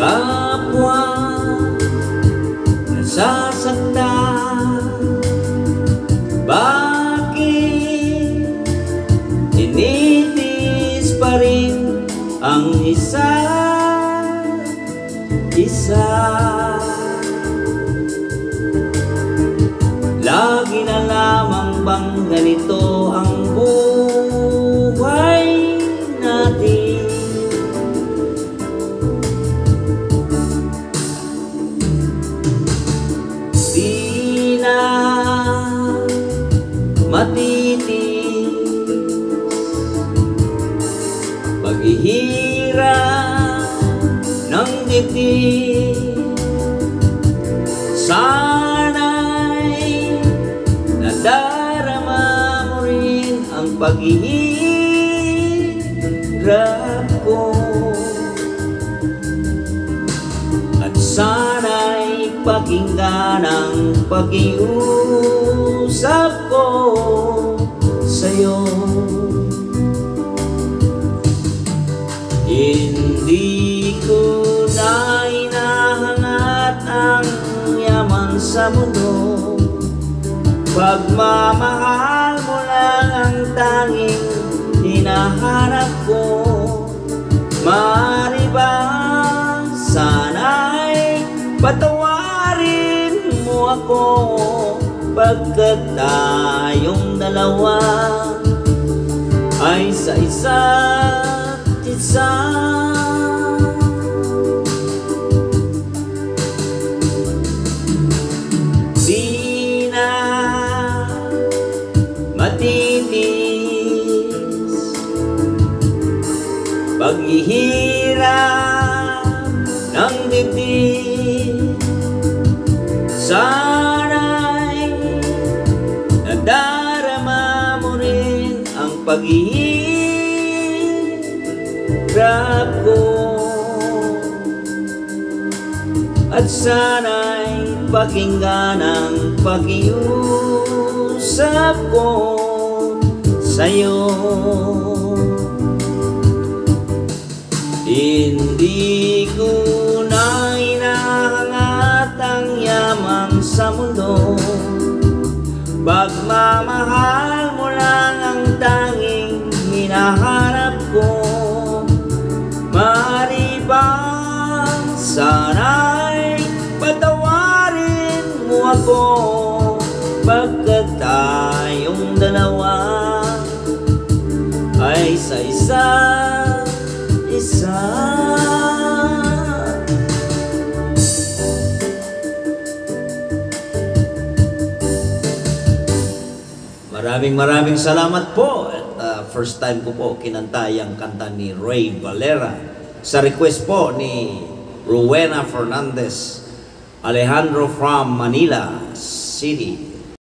kapwa nasasaktan. Bakit tinitis pa rin ang isa't isa? Lagi na lamang bang ganito ang buhay natin? Di na matitis paghihirap ng dibdib. Sana'y nadarama mo rin ang paghihirap ko, at sana'y pakinggan ang pakiusap ko sa'yo. Hindi ko na hinahangat ang yaman sa mundo, pagmamahal mo lang ang tanging hinahanap ko. Maaari ba sana'y patawarin mo ako, pagkat tayong dalawa ay sa isa't isa. Di na matitis paghihirap ng dibdib. Sana'y nadarama mo rin ang paghihirap ko, at sana'y pakinggan ang pakiusap ko sa'yo. Hindi ko na hinahangat ang yaman sa mundo, pagmamahal mo lang ang tanging hinahanap ko. Maaari bang sana'y patawarin mo ako, pagkat tayong dalawa ay sa isa't isa. Maraming salamat po. At first time ko po kinanta yung kanta ni Ray Valera sa request po ni Rowena Fernandez Alejandro from Manila City.